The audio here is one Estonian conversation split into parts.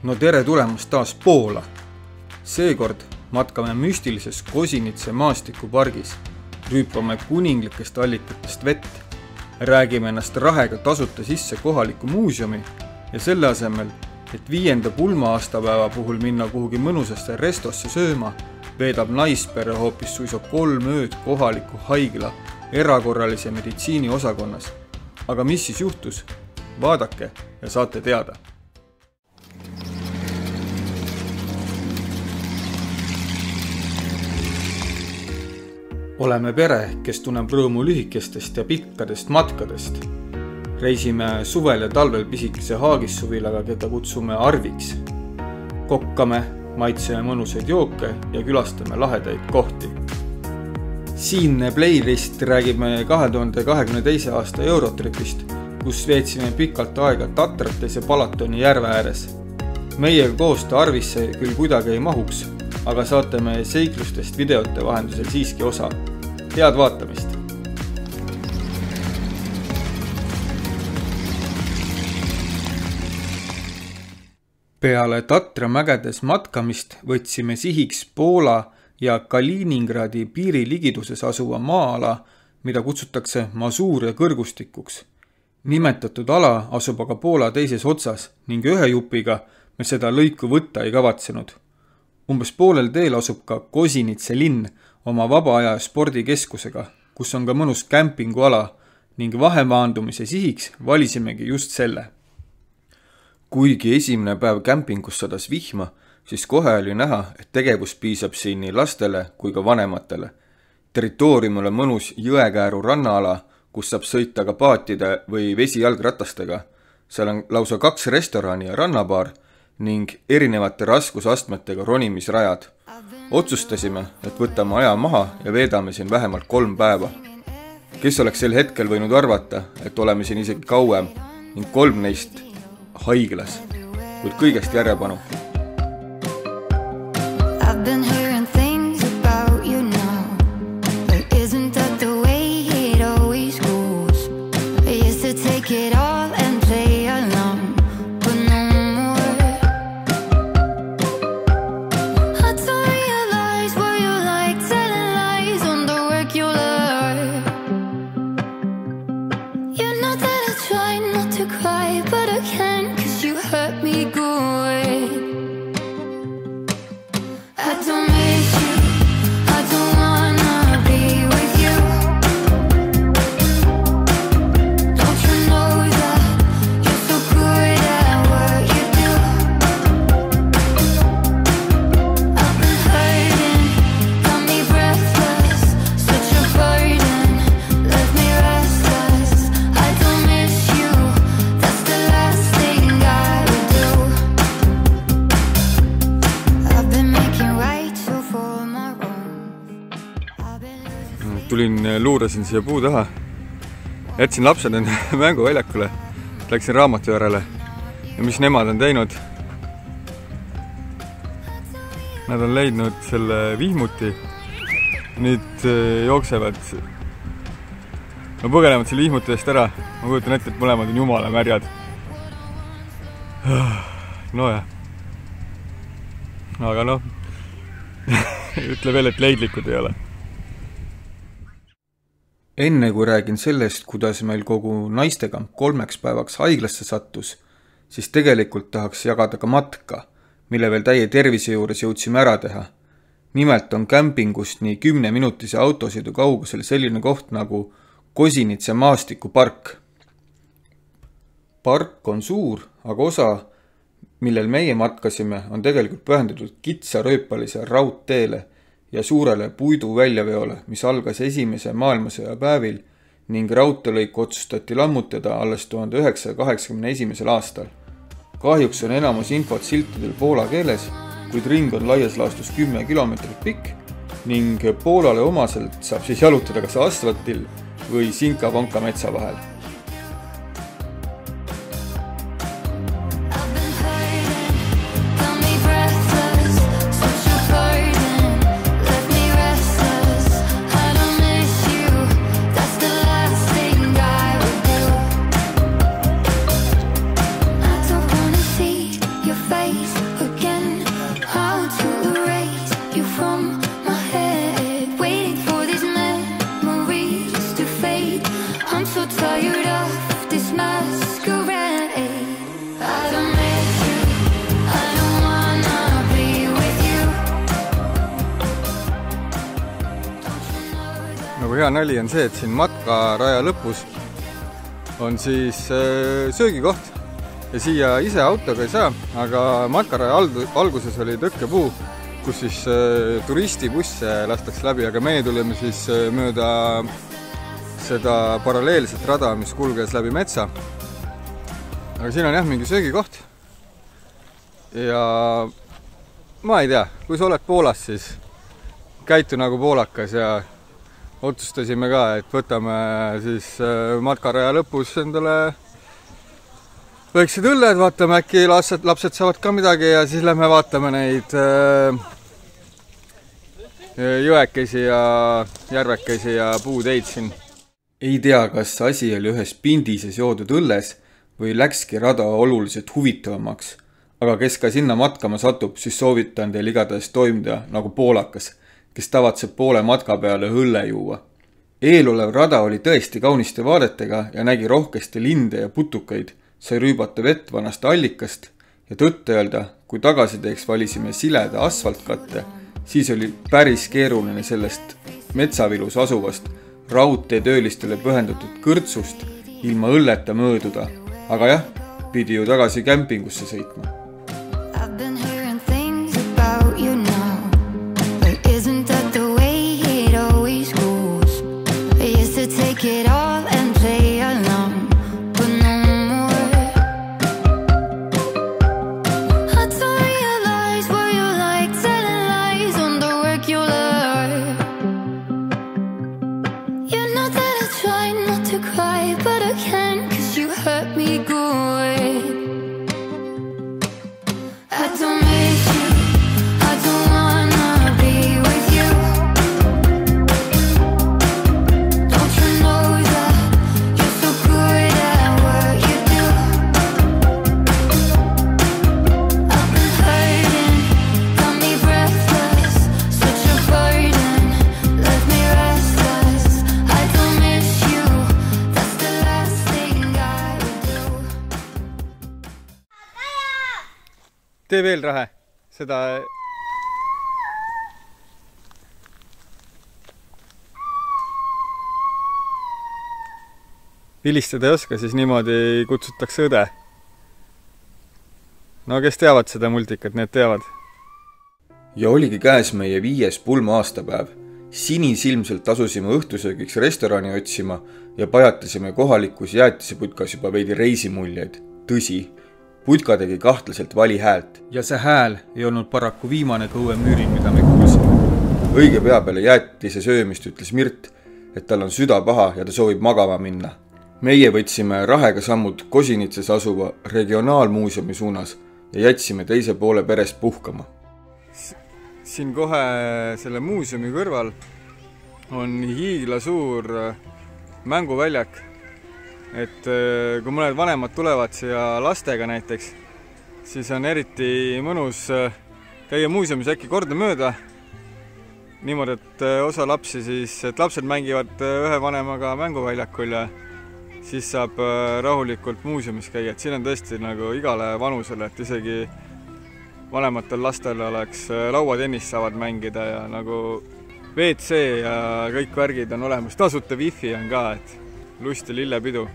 No tere tulemast taas Poola! Seekord matkame müstilises Kosinitse maastikupargis, rüüpame kuninglikest allikatest vett, räägime ennast rahega tasuta sisse kohaliku muuseumi ja selle asemel, et 5. pulma-aastapäeva puhul minna kuhugi mõnusasse restosse sööma, veedab naispere hoopis suisa 3 ööd kohaliku haigla erakorralise meditsiini osakonnas. Aga mis siis juhtus? Vaadake ja saate teada. Oleme pere, kes tunneb rõõmu lühikestest ja pikkadest matkadest. Reisime suvel ja talvel pisikese Haagissuvilaga, keda kutsume Arviks. Kokkame, maitseme mõnusaid jooke ja külastame lahedaid kohti. Siinne playlist räägime 2022. aasta Eurotripist, kus veetsime pikalt aega Tatrates ja Palatoni järve ääres. Meiega koostöö Arvisse küll kuidagi ei mahuks, aga saate me seiklustest videote vahendusel siiski osa. Head vaatamist! Peale Tatra mägedes matkamist võtsime sihiks Poola ja Kaliningradi piiri ligiduses asuva maa-ala, mida kutsutakse Masuuria kõrgustikuks. Nimetatud ala asub aga Poola teises otsas ning ühe jupiga me seda lõiku võtta ei kavatsenud. Umbes poolel teel asub ka Kosinitse linn oma vaba-aja spordikeskusega, kus on ka mõnus kämpinguala ning vahemaandumise sihiks valisimegi just selle. Kuigi esimene päev kämpingus sadas vihma, siis kohe oli näha, et tegevus piisab siin nii lastele kui ka vanematele. Territooriumil on mõnus jõekääru rannaala, kus saab sõita ka paatide või vesijalgratastega. Seal on lausa 2 restorani ja rannabaar ning erinevate raskusastmetega ronimisrajad. Otsustasime, et võtame aja maha ja veedame siin vähemalt 3 päeva. Kes oleks sel hetkel võinud arvata, et oleme siin isegi kauem ning 3 neist haiglas, kuid kõigest järjepanu. Luurasin siia puu taha, jätsin lapsed enda mänguväljakule, läksin raamatu järele ja mis nemad on teinud? Nad on leidnud selle vihmuti, nüüd jooksevad, no põgenevad selle vihmuti eest ära, ma kujutan ette, et mõlemad on jumala märjad. No jah, aga noh, ütle veel, et leidlikud ei ole. Enne kui räägin sellest, kuidas meil kogu naistekamp 3 päevaks haiglasse sattus, siis tegelikult tahaks jagada ka matka, mille veel täie tervise juures jõudsime ära teha. Nimelt on kämpingust nii 10-minutise autosõidu kaugusel selline koht nagu Kosinitse maastikupark. Park on suur, aga osa, millel meie matkasime, on tegelikult pühendatud kitsarööpalise raudteele ja suurele puidu väljaveole, mis algas 1. maailmasõja päevil ning raudteelõik otsustati lammutada alles 1981. aastal. Kahjuks on enamus infot siltidel poola keeles, kuid ring on laias laastus 10 kilomeetrit pikk ning Poolale omaselt saab siis jalutada kas asfaltil või Sinka-Vonka metsa vahel. face hea nali on see, et siin matkaraja lõpus on siis söögikoht ja siia ise autoga ei saa, aga matkaraja alguses oli tõkkepuu, kus siis turistibusse lastakse läbi, aga meie tulime siis mööda seda paralleelset rada, mis kulges läbi metsa. Aga siin on jah mingi söögikoht ja ma ei tea, kui sa oled Poolas, siis käitu nagu poolakas ja otsustasime ka, et võtame siis matkaraja lõpus endale väiksed õlled, vaatame äkki lapsed saavad ka midagi ja siis lähme vaatame neid jõekesi ja järvekesi ja puuteid siin. Ei tea, kas asi oli ühes pindises joodud õlles või läkski rada oluliselt huvitavamaks, aga kes ka sinna matkama satub, siis soovitan teil igatahes toimida nagu poolakas, kes tavatseb poole matka peale õlle juua. Eelolev rada oli tõesti kauniste vaadetega ja nägi rohkesti linde ja putukaid, sai rüübata vett vanast allikast ja tõtt öelda, kui tagasiteeks valisime sileda asfaltkatte, siis oli päris keeruline sellest metsavilus asuvast raudteetöölistele pühendatud kõrtsust ilma õlleta mööduda. Aga jah, pidi ju tagasi kämpingusse sõitma. Tee veel rahe, seda vilistada ei oska, siis niimoodi kutsutakse õde. No kes teavad seda multikat, need teavad. Ja oligi käes meie 5. pulma aastapäev. Sinisilmselt tasusime õhtusöögiks restorani otsima ja pajatasime kohalikus jäätiseputkas juba veidi reisimuljeid. Tõsi, putka tegi kahtlaselt vali häält. Ja see hääl ei olnud paraku viimane kõuemüürin, mida me kuulsime. Õige pea peale jäätise söömist ütles Mirt, et tal on süda paha ja ta soovib magama minna. Meie võtsime rahega sammud Kosinitses asuva regionaalmuuseumi suunas ja jätsime teise poole perest puhkama. Siin kohe selle muuseumi kõrval on hiigla suur mänguväljak. Et kui mõned vanemad tulevad siia lastega näiteks, siis on eriti mõnus käia muuseumis äkki korda mööda. Niimoodi, et osa lapsi siis, et lapsed mängivad ühe vanemaga mänguväljakul ja siis saab rahulikult muuseumis käia. Et siin on tõesti nagu igale vanusele, et isegi vanematel lastel oleks lauatennist saavad mängida ja nagu WC ja kõik värgid on olemas. Tasuta wifi on ka, et lust ja lillepidu.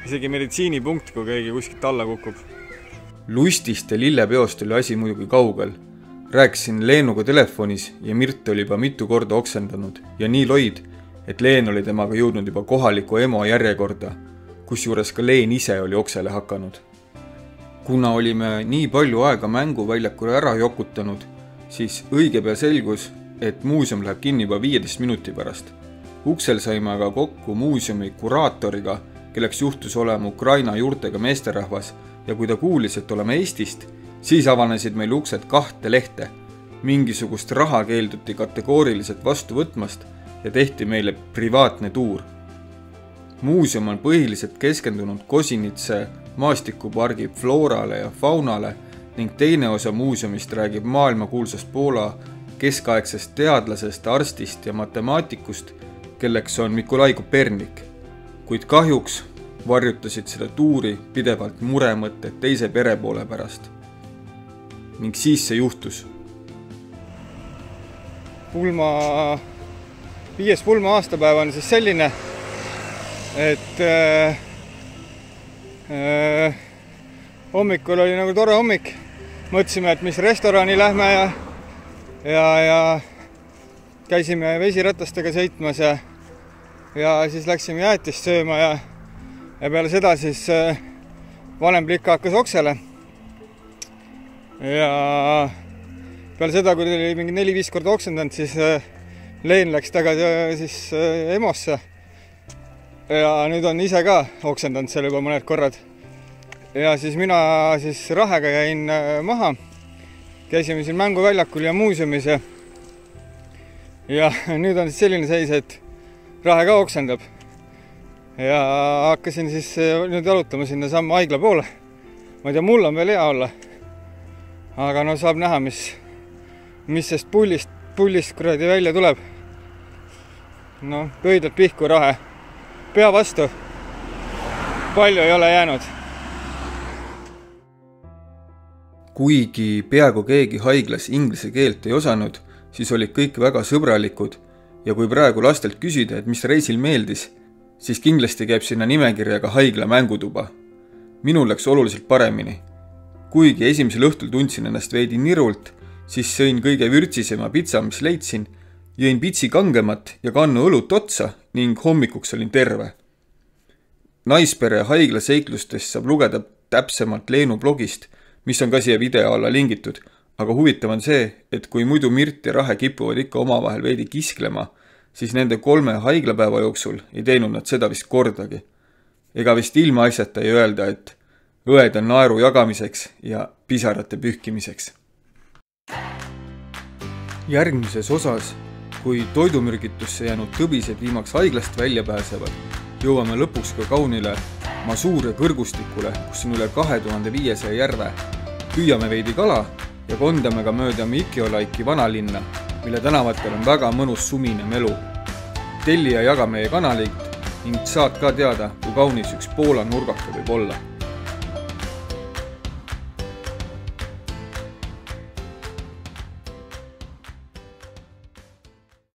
Isegi meditsiinipunkt, kui keegi kuskilt alla kukub. Lustist ja lillepeost oli asi muidugi kaugel. Rääkisin Leenuga telefonis ja Mirt oli juba mitu korda oksendanud ja nii loid, et Leen oli temaga jõudnud juba kohaliku emo järjekorda, kusjuures ka Leen ise oli oksele hakanud. Kuna olime nii palju aega mänguväljakule ära jokutanud, siis õige pea selgus, et muuseum läheb kinni juba 15 minuti pärast. Uksel saime aga kokku muuseumi kuraatoriga, kelleks juhtus olema Ukraina juurtega meesterahvas ja kui ta kuulis, et oleme Eestist, siis avanesid meil uksed 2 lehte. Mingisugust raha keelduti kategooriliselt vastu võtmast ja tehti meile privaatne tuur. Muuseum on põhiliselt keskendunud Kosinitse maastikupargi floorale ja faunale ning teine osa muuseumist räägib maailmakuulsast Poola keskaegsest teadlasest, arstist ja matemaatikust, kelleks on Mikolai Kopernik. Kuid kahjuks varjutasid seda tuuri pidevalt muremõtted teise perepoole pärast. Ning siis see juhtus. Pulma 5. pulma aastapäev on siis selline, et hommikul oli nagu tore hommik. Mõtlesime, et mis restorani lähme ja käisime vesiratastega sõitmas ja siis läksime jäätist sööma ja peale seda siis vanem plika hakkas oksele. Ja peale seda, kui ta oli mingi 4-5 korda oksendanud, siis Leen läks tagasi siis EMO-sse. Ja nüüd on ise ka oksendanud seal juba mõned korrad. Ja siis mina siis Rahega jäin maha. Käisime siin mänguväljakul ja muuseumis ja nüüd on siis selline seis, et Rahe ka oksendab. Ja hakkasin siis nüüd jalutama sinna samme haigla poole. Ma ei tea, mul on veel hea olla. Aga no saab näha, mis sest pullist kuradi välja tuleb. No, pöidlad pihku, Rahe. Pea vastu. Palju ei ole jäänud. Kuigi peaaegu keegi haiglas inglise keelt ei osanud, siis olid kõik väga sõbralikud ja kui praegu lastelt küsida, et mis reisil meeldis, siis kindlasti käib sinna nimekirja ka haigla mängutuba. Minul läks oluliselt paremini. Kuigi esimesel õhtul tundsin ennast veidi nirult, siis sõin kõige vürtsisema pitsa, mis leidsin, jõin pitsi kangemat ja kannu õlut otsa ning hommikuks olin terve. Naispere haigla seiklustest saab lugeda täpsemalt Leenu blogist, mis on ka siia video alla lingitud, aga huvitav on see, et kui muidu Mirt ja Rahe kipuvad ikka omavahel veidi kisklema, siis nende 3 haiglapäeva jooksul ei teinud nad seda vist kordagi. Ega vist ilma asjata ei öelda, et õed on naeru jagamiseks ja pisarate pühkimiseks. Järgmises osas, kui toidumürgitusse jäänud tõbised viimaks haiglast välja pääsevad, jõuame lõpuks ka kaunile Masuuria kõrgustikule, kus on üle 2500 järve. Püüame veidi kala ja kondame ka mööda Mikiolaiki vanalinna, mille tänavatel on väga mõnus sumine melu. Telli ja jaga meie kanalilt ning saad ka teada, kui kaunis üks Poola nurgaka võib olla.